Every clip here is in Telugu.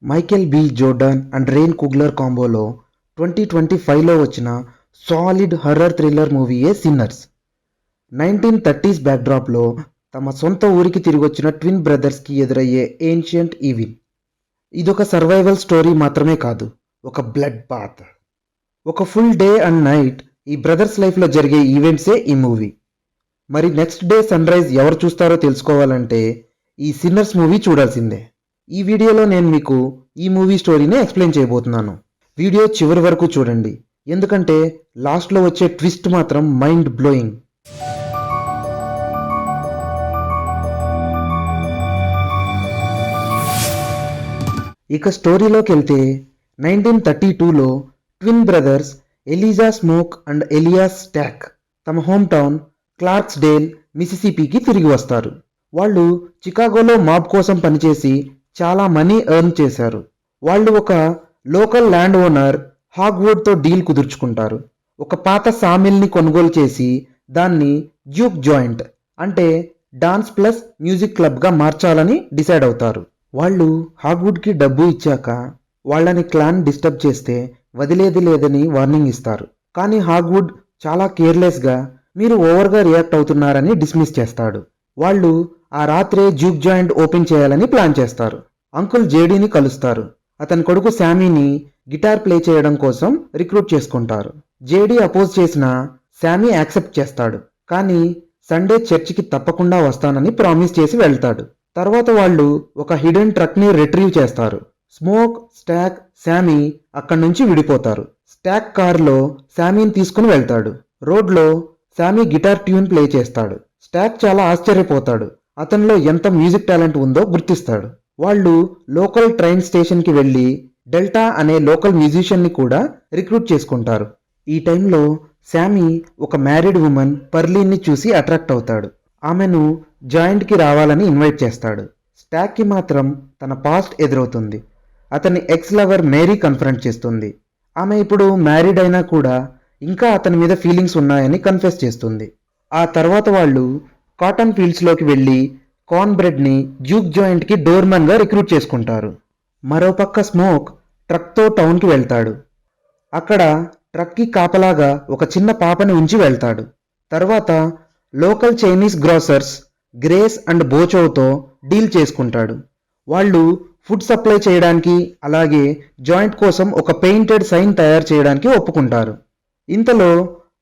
Michael B Jordan and Ryan Coogler కాంబోలో 2025లో వచ్చిన సాలిడ్ హర్రర్ థ్రిల్లర్ మూవీయే సిన్నర్స్. 1930s బ్యాక్డ్రాప్లో తమ సొంత ఊరికి తిరిగొచ్చిన ట్విన్ బ్రదర్స్కి ఎదురయ్యే ఏన్షియంట్ ఈవిల్. ఇదొక సర్వైవల్ స్టోరీ మాత్రమే కాదు, ఒక బ్లడ్ బాత్. ఒక ఫుల్ డే అండ్ నైట్ ఈ బ్రదర్స్ లైఫ్లో జరిగే ఈవెంట్సే ఈ మూవీ. మరి నెక్స్ట్ డే సన్ రైజ్ ఎవరు చూస్తారో తెలుసుకోవాలంటే ఈ సిన్నర్స్ మూవీ చూడాల్సిందే. ఈ వీడియోలో నేను మీకు ఈ మూవీ స్టోరీని ఎక్స్ప్లెయిన్ చేయబోతున్నాను. వీడియో చివరి వరకు చూడండి, ఎందుకంటే లాస్ట్లో వచ్చే ట్విస్ట్ మాత్రం మైండ్ బ్లోయింగ్. ఇక స్టోరీలోకి వెళ్తే 1932లో twin brothers Elijah Smoke and Elias Stack తమ హోమ్ టౌన్ క్లార్క్స్డేల్ మిసిసిపికి తిరిగి వస్తారు. వాళ్ళు చికాగోలో మాబ్ కోసం పనిచేసి చాలా మనీ ఎర్న్ చేశారు. వాళ్ళు ఒక లోకల్ ల్యాండ్ ఓనర్ హాగ్వుడ్తో డీల్ కుదుర్చుకుంటారు. ఒక పాత సామిల్ని కొనుగోలు చేసి దాన్ని డ్యూక్ జాయింట్ అంటే డాన్స్ ప్లస్ మ్యూజిక్ క్లబ్గా మార్చాలని డిసైడ్ అవుతారు. వాళ్ళు హాగ్వుడ్కి డబ్బు ఇచ్చాక వాళ్ళని క్లాన్ డిస్టర్బ్ చేస్తే వదిలేది లేదని వార్నింగ్ ఇస్తారు. కానీ హాగ్వుడ్ చాలా కేర్లెస్గా మీరు ఓవర్గా రియాక్ట్ అవుతున్నారని డిస్మిస్ చేస్తాడు. వాళ్ళు ఆ రాత్రే డ్యూక్ జాయింట్ ఓపెన్ చేయాలని ప్లాన్ చేస్తారు. అంకుల్ జేడీని కలుస్తారు. అతని కొడుకు శామీని గిటార్ ప్లే చేయడం కోసం రిక్రూట్ చేసుకుంటారు. జేడీ అపోజ్ చేసినా శామీ యాక్సెప్ట్ చేస్తాడు. కానీ సండే చర్చికి తప్పకుండా వస్తానని ప్రామిస్ చేసి వెళ్తాడు. తర్వాత వాళ్ళు ఒక హిడెన్ ట్రక్ని రిట్రీవ్ చేస్తారు. స్మోక్, స్టాక్, శామీ అక్కడి నుంచి విడిపోతారు. స్టాక్ కారులో శామీని తీసుకుని వెళ్తాడు. రోడ్లో శామీ గిటార్ ట్యూన్ ప్లే చేస్తాడు. స్టాక్ చాలా ఆశ్చర్యపోతాడు. అతనిలో ఎంత మ్యూజిక్ టాలెంట్ ఉందో గుర్తిస్తాడు. వాళ్ళు లోకల్ ట్రైన్ స్టేషన్కి వెళ్ళి డెల్టా అనే లోకల్ మ్యూజిషియన్ని కూడా రిక్రూట్ చేసుకుంటారు. ఈ టైంలో శామీ ఒక మ్యారీడ్ ఉమెన్ పర్లీన్ని చూసి అట్రాక్ట్ అవుతాడు. ఆమెను జాయింట్కి రావాలని ఇన్వైట్ చేస్తాడు. స్టాక్కి మాత్రం తన పాస్ట్ ఎదురవుతుంది. అతని ఎక్స్ లవర్ మేరీ కన్ఫరెంట్ చేస్తుంది. ఆమె ఇప్పుడు మ్యారీడ్ అయినా కూడా ఇంకా అతని మీద ఫీలింగ్స్ ఉన్నాయని కన్ఫెస్ చేస్తుంది. ఆ తర్వాత వాళ్ళు కాటన్ ఫీల్డ్స్లోకి వెళ్ళి కార్న్ బ్రెడ్ని డ్యూక్ జాయింట్కి డోర్మన్గా రిక్రూట్ చేసుకుంటారు. మరోపక్క స్మోక్ ట్రక్తో టౌన్కి వెళ్తాడు. అక్కడ ట్రక్కి కాపలాగా ఒక చిన్న పాపని ఉంచి వెళ్తాడు. తర్వాత local Chinese grocers Grace and బోచోతో డీల్ చేసుకుంటాడు. వాళ్ళు ఫుడ్ సప్లై చేయడానికి అలాగే జాయింట్ కోసం ఒక పెయింటెడ్ సైన్ తయారు చేయడానికి ఒప్పుకుంటారు. ఇంతలో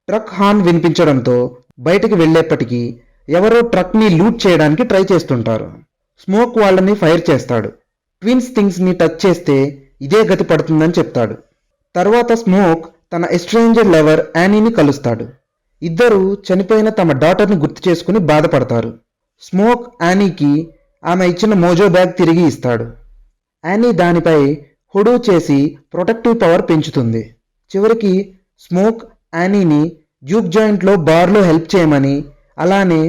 ట్రక్ హార్న్ వినిపించడంతో బయటికి వెళ్ళేప్పటికీ ఎవరో ట్రక్ని లూట్ చేయడానికి ట్రై చేస్తుంటారు. స్మోక్ వాళ్ళని ఫైర్ చేస్తాడు. ట్విన్స్ థింగ్స్ని టచ్ చేస్తే ఇదే గతి పడుతుందని చెప్తాడు. తర్వాత స్మోక్ తన ఎస్ట్రేంజర్ లవర్ యానీని కలుస్తాడు. ఇద్దరు చనిపోయిన తమ డాటర్ని గుర్తు చేసుకుని బాధపడతారు. స్మోక్ యానీకి ఆమె ఇచ్చిన మోజో బ్యాగ్ తిరిగి ఇస్తాడు. యానీ దానిపై హుడూ చేసి ప్రొటెక్టివ్ పవర్ పెంచుతుంది. చివరికి స్మోక్ యానీని డ్యూక్ జాయింట్లో బార్లో హెల్ప్ చేయమని అలానే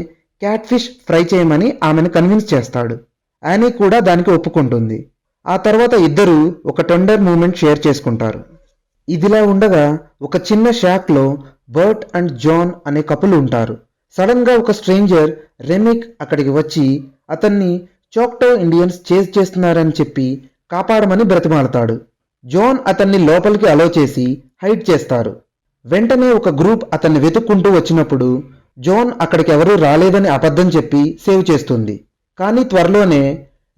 క్యాట్ ఫిష్ ఫ్రై చేయమని ఆమెను కన్విన్స్ చేస్తాడు. యానీ కూడా దానికి ఒప్పుకుంటుంది. ఆ తర్వాత ఇద్దరు ఒక టెండర్ మూమెంట్ షేర్ చేసుకుంటారు. ఇదిలా ఉండగా ఒక చిన్న షాక్లో బర్ట్ అండ్ జాన్ అనే కపుల్ ఉంటారు. సడన్గా ఒక స్ట్రేంజర్ రెమిక్ అక్కడికి వచ్చి అతన్ని చోక్టో ఇండియన్స్ చేజ్ చేస్తున్నారని చెప్పి కాపాడమని బ్రతిమాలతాడు. జాన్ అతన్ని లోపలికి అలో చేసి హైడ్ చేస్తారు. వెంటనే ఒక గ్రూప్ అతన్ని వెతుక్కుంటూ వచ్చినప్పుడు జాన్ అక్కడికి ఎవరూ రాలేదని అబద్ధం చెప్పి సేవ్ చేస్తుంది. కానీ త్వరలోనే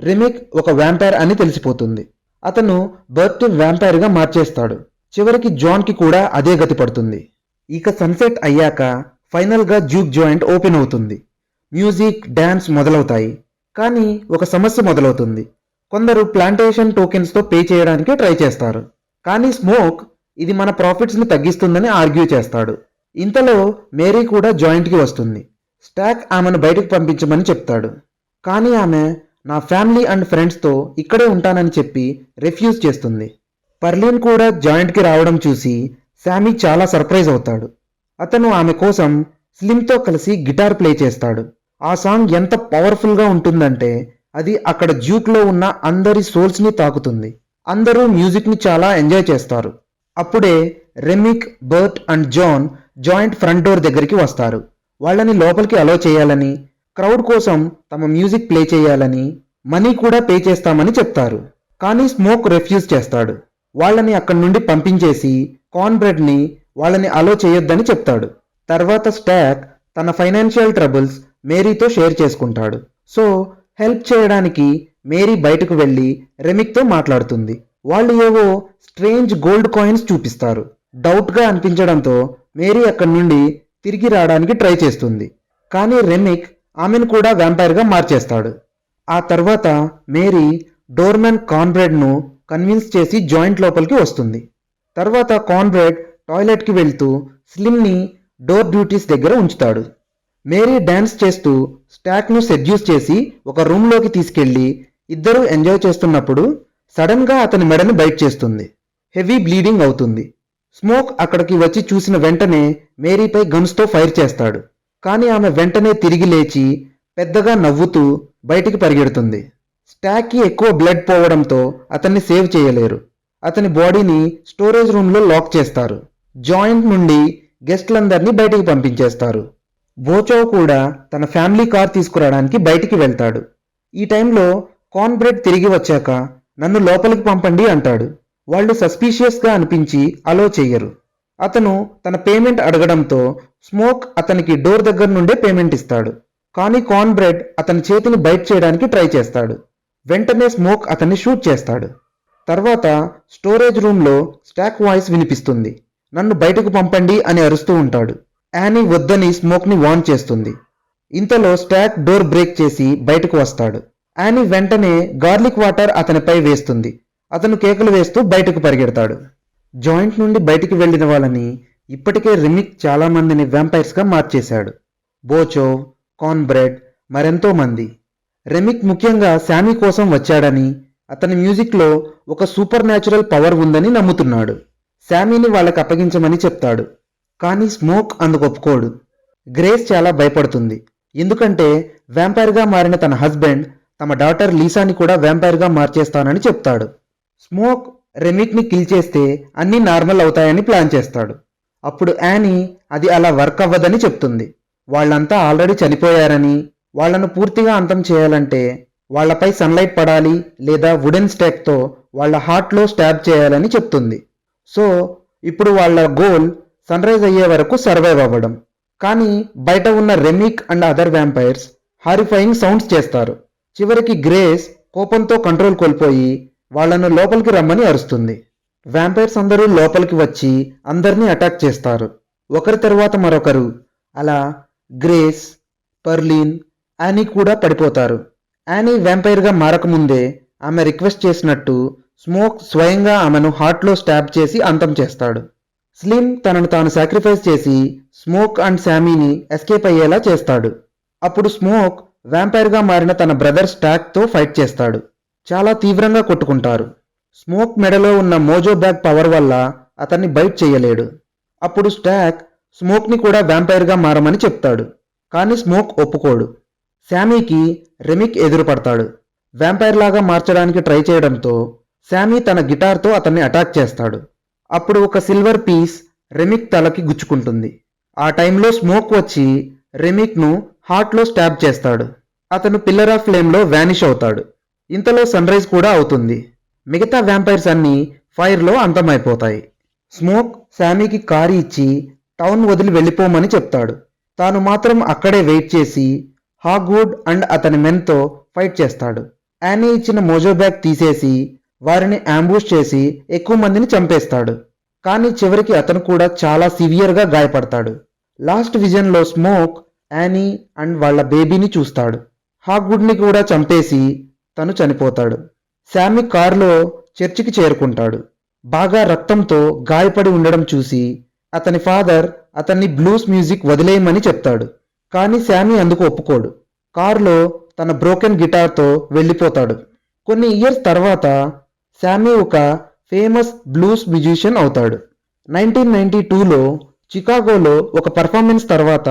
రెమిక్ ఒక వ్యాంపైర్ అని తెలిసిపోతుంది. అతను బర్ట్ని వ్యాంపైర్గా మార్చేస్తాడు. చివరికి జాన్కి కూడా అదే గతి పడుతుంది. ఇక సన్సెట్ అయ్యాక ఫైనల్గా డ్యూక్ జాయింట్ ఓపెన్ అవుతుంది. మ్యూజిక్, డ్యాన్స్ మొదలవుతాయి. కానీ ఒక సమస్య మొదలవుతుంది. కొందరు ప్లాంటేషన్ టోకెన్స్తో పే చేయడానికి ట్రై చేస్తారు. కానీ స్మోక్ ఇది మన ప్రాఫిట్స్ని తగ్గిస్తుందని ఆర్గ్యూ చేస్తాడు. ఇంతలో మేరీ కూడా జాయింట్కి వస్తుంది. స్టాక్ ఆమెను బయటకు పంపించమని చెప్తాడు. కానీ ఆమె నా ఫ్యామిలీ అండ్ ఫ్రెండ్స్తో ఇక్కడే ఉంటానని చెప్పి రిఫ్యూజ్ చేస్తుంది. పర్లీన్ కూడా జాయింట్కి రావడం చూసి శామీ చాలా సర్ప్రైజ్ అవుతాడు. అతను ఆమె కోసం స్లిమ్తో కలిసి గిటార్ ప్లే చేస్తాడు. ఆ సాంగ్ ఎంత పవర్ఫుల్గా ఉంటుందంటే అది అక్కడ డ్యూక్లో ఉన్న అందరి సోల్స్ని తాకుతుంది. అందరూ మ్యూజిక్ని చాలా ఎంజాయ్ చేస్తారు. అప్పుడే Remmick, Burt and Joan joint front door దగ్గరికి వస్తారు. వాళ్ళని లోపలికి అలో చేయాలని, క్రౌడ్ కోసం తమ మ్యూజిక్ ప్లే చేయాలని, మనీ కూడా పే చేస్తామని చెప్తారు. కానీ స్మోక్ రెఫ్యూజ్ చేస్తాడు. వాళ్ళని అక్కడి నుండి పంపించేసి కార్న్ బ్రెడ్ని వాళ్ళని అలో చేయొద్దని చెప్తాడు. తర్వాత స్టాక్ తన ఫైనాన్షియల్ ట్రబుల్స్ మేరీతో షేర్ చేసుకుంటాడు. సో హెల్ప్ చేయడానికి మేరీ బయటకు వెళ్ళి రెమిక్తో మాట్లాడుతుంది. వాళ్ళు ఏవో స్ట్రేంజ్ గోల్డ్ కాయిన్స్ చూపిస్తారు. డౌట్గా అనిపించడంతో మేరీ అక్కడి నుండి తిరిగి రావడానికి ట్రై చేస్తుంది. కానీ రెమిక్ ఆమెను కూడా వ్యాంపైర్గా మార్చేస్తాడు. ఆ తర్వాత మేరీ డోర్మెన్ కార్న్బ్రెడ్ను కన్విన్స్ చేసి జాయింట్ లోపలికి వస్తుంది. తర్వాత కార్న్బ్రెడ్ టాయిలెట్కి వెళ్తూ స్లిమ్ని డోర్ డ్యూటీస్ దగ్గర ఉంచుతాడు. మేరీ డ్యాన్స్ చేస్తూ స్టాక్ను సెడ్యూస్ చేసి ఒక రూమ్లోకి తీసుకెళ్లి ఇద్దరూ ఎంజాయ్ చేస్తున్నప్పుడు సడన్గా అతని మెడని బైట్ చేస్తుంది. హెవీ బ్లీడింగ్ అవుతుంది. స్మోక్ అక్కడికి వచ్చి చూసిన వెంటనే మేరీపై గన్స్తో ఫైర్ చేస్తాడు. కానీ ఆమె వెంటనే తిరిగి లేచి పెద్దగా నవ్వుతూ బయటికి పరిగెడుతుంది. స్టాక్కి ఎక్కువ బ్లడ్ పోవడంతో అతన్ని సేవ్ చేయలేరు. అతని బాడీని స్టోరేజ్ రూమ్లో లాక్ చేస్తారు. జాయింట్ నుండి గెస్ట్లందరినీ బయటికి పంపించేస్తారు. బోచో కూడా తన ఫ్యామిలీ కార్ తీసుకురావడానికి బయటికి వెళ్తాడు. ఈ టైంలో కార్న్బ్రెడ్ తిరిగి వచ్చాక నన్ను లోపలికి పంపండి అంటాడు. వాళ్ళు సస్పీషియస్గా అనిపించి అలో చెయ్యరు. అతను తన పేమెంట్ అడగడంతో స్మోక్ అతనికి డోర్ దగ్గర నుండే పేమెంట్ ఇస్తాడు. కానీ కార్న్బ్రెడ్ అతని చేతిని బైట్ చేయడానికి ట్రై చేస్తాడు. వెంటనే స్మోక్ అతన్ని షూట్ చేస్తాడు. తర్వాత స్టోరేజ్ రూమ్లో స్టాక్ వాయిస్ వినిపిస్తుంది. నన్ను బయటకు పంపండి అని అరుస్తూ ఉంటాడు. యానీ వద్దని స్మోక్ని వార్న్ చేస్తుంది. ఇంతలో స్టాక్ డోర్ బ్రేక్ చేసి బయటకు వస్తాడు. యానీ వెంటనే గార్లిక్ వాటర్ అతనిపై వేస్తుంది. అతను కేకలు వేస్తూ బయటకు పరిగెడతాడు. జాయింట్ నుండి బయటికి వెళ్లిన వాళ్ళని ఇప్పటికే రెమిక్ చాలా మందిని వ్యాంపైర్స్గా మార్చేశాడు. బోచో, కార్న్బ్రెడ్, మరెంతో మంది. రెమిక్ ముఖ్యంగా శామీ కోసం వచ్చాడని, అతని మ్యూజిక్లో ఒక సూపర్ న్యాచురల్ పవర్ ఉందని నమ్ముతున్నాడు. శామీని వాళ్ళకి అప్పగించమని చెప్తాడు. కానీ స్మోక్ అందుకు ఒప్పుకోడు. గ్రేస్ చాలా భయపడుతుంది. ఎందుకంటే వ్యాంపైర్గా మారిన తన హస్బెండ్ తమ డాటర్ లీసాని కూడా వ్యాంపైర్గా మార్చేస్తానని చెప్తాడు. స్మోక్ రెమిక్ని కిల్ చేస్తే అన్నీ నార్మల్ అవుతాయని ప్లాన్ చేస్తాడు. అప్పుడు యానీ అది అలా వర్క్ అవ్వదని చెప్తుంది. వాళ్ళంతా ఆల్రెడీ చనిపోయారని, వాళ్లను పూర్తిగా అంతం చేయాలంటే వాళ్లపై సన్లైట్ పడాలి లేదా వుడెన్ స్టాక్తో వాళ్ళ హార్ట్లో స్టాబ్ చేయాలని చెప్తుంది. సో ఇప్పుడు వాళ్ళ గోల్ సన్ రైజ్ అయ్యే వరకు సర్వైవ్ అవ్వడం. కానీ బయట ఉన్న Remmick and other vampires horrifying sounds చేస్తారు. చివరికి గ్రేస్ కోపంతో కంట్రోల్ కోల్పోయి వాళ్లను లోపలికి రమ్మని అరుస్తుంది. వ్యాంపైర్స్ అందరూ లోపలికి వచ్చి అందరినీ అటాక్ చేస్తారు, ఒకరి తర్వాత మరొకరు. అలా గ్రేస్, పర్లిన్, యానీ కూడా పడిపోతారు. యానీ వ్యాంపైర్గా మారకముందే ఆమె రిక్వెస్ట్ చేసినట్టు స్మోక్ స్వయంగా ఆమెను హార్ట్లో స్టాబ్ చేసి అంతం చేస్తాడు. స్లిమ్ తనను తాను సాక్రిఫైస్ చేసి స్మోక్ అండ్ శామీని ఎస్కేప్ అయ్యేలా చేస్తాడు. అప్పుడు స్మోక్ వ్యాంపైర్గా మారిన తన బ్రదర్ స్టాక్తో ఫైట్ చేస్తాడు. చాలా తీవ్రంగా కొట్టుకుంటారు. స్మోక్ మెడలో ఉన్న మోజో బ్యాగ్ పవర్ వల్ల అతన్ని బైట్ చేయలేడు. అప్పుడు స్టాక్ స్మోక్ని కూడా వ్యాంపైర్గా మారమని చెప్తాడు. కానీ స్మోక్ ఒప్పుకోడు. శామీకి రెమిక్ ఎదురుపడతాడు. వ్యాంపైర్ లాగా మార్చడానికి ట్రై చేయడంతో శామీ తన గిటార్తో అతన్ని అటాక్ చేస్తాడు. అప్పుడు ఒక సిల్వర్ పీస్ రెమిక్ తలకి గుచ్చుకుంటుంది. ఆ టైంలో స్మోక్ వచ్చి రెమిక్ను హార్ట్లో స్టాబ్ చేస్తాడు. అతను పిల్లర్ ఆఫ్ ఫ్లేమ్లో వ్యానిష్ అవుతాడు. ఇంతలో సన్ రైజ్ కూడా అవుతుంది. మిగతా వ్యాంపైర్స్ అన్నీ ఫైర్లో అంతమైపోతాయి. స్మోక్ శామీకి కారు ఇచ్చి టౌన్ వదిలి వెళ్ళిపోమని చెప్తాడు. తాను మాత్రం అక్కడే వెయిట్ చేసి హాగ్వుడ్ అండ్ అతని మెన్తో ఫైట్ చేస్తాడు. యానీ ఇచ్చిన మోజో బ్యాగ్ తీసేసి వారిని అంబుష్ చేసి ఎక్కువ మందిని చంపేస్తాడు. కానీ చివరికి అతను కూడా చాలా సివియర్గా గాయపడతాడు. లాస్ట్ విజన్లో స్మోక్ యానీ అండ్ వాళ్ళ బేబీని చూస్తాడు. హాగ్వుడ్ని కూడా చంపేసి తను చనిపోతాడు. శామీ కారులో చర్చికి చేరుకుంటాడు. బాగా రక్తంతో గాయపడి ఉండడం చూసి అతని ఫాదర్ అతన్ని బ్లూస్ మ్యూజిక్ వదిలేయమని చెప్తాడు. కానీ శామీ అందుకు ఒప్పుకోడు. కారులో తన బ్రోకెన్ గిటార్తో వెళ్ళిపోతాడు. కొన్ని ఇయర్స్ తర్వాత శామీ ఒక ఫేమస్ బ్లూస్ మ్యూజిషియన్ అవుతాడు. 1992లో చికాగోలో ఒక పర్ఫార్మెన్స్ తర్వాత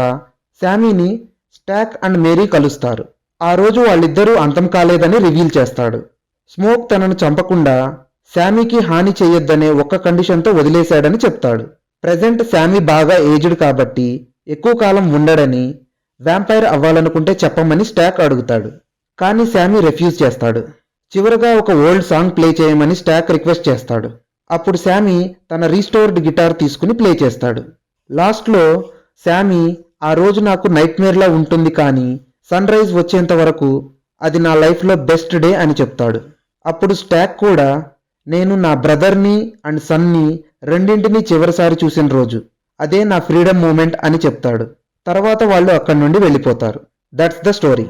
శామీని స్టాక్ అండ్ మేరీ కలుస్తారు. ఆ రోజు వాళ్ళిద్దరూ అంతం కాలేదని రివీల్ చేస్తాడు. స్మోక్ తనను చంపకుండా శామీకి హాని చేయొద్దనే ఒక్క కండిషన్తో వదిలేశాడని చెప్తాడు. ప్రెజెంట్ శామీ బాగా ఏజ్డ్ కాబట్టి ఎక్కువ కాలం ఉండడని, వ్యాంపైర్ అవ్వాలనుకుంటే చెప్పమని స్టాక్ అడుగుతాడు. కానీ శామీ రిఫ్యూజ్ చేస్తాడు. చివరగా ఒక ఓల్డ్ సాంగ్ ప్లే చేయమని స్టాక్ రిక్వెస్ట్ చేస్తాడు. అప్పుడు శామీ తన రీస్టోర్డ్ గిటార్ తీసుకుని ప్లే చేస్తాడు. లాస్ట్లో శామీ ఆ రోజు నాకు నైట్ మేర్లా ఉంటుంది కానీ సన్ రైజ్ వచ్చేంత వరకు అది నా లైఫ్లో బెస్ట్ డే అని చెప్తాడు. అప్పుడు స్టాక్ కూడా నేను నా బ్రదర్ని అండ్ సన్ని రెండింటినీ చివరిసారి చూసిన రోజు, అదే నా ఫ్రీడమ్ మూమెంట్ అని చెప్తాడు. తర్వాత వాళ్ళు అక్కడి నుండి వెళ్ళిపోతారు. That's the story.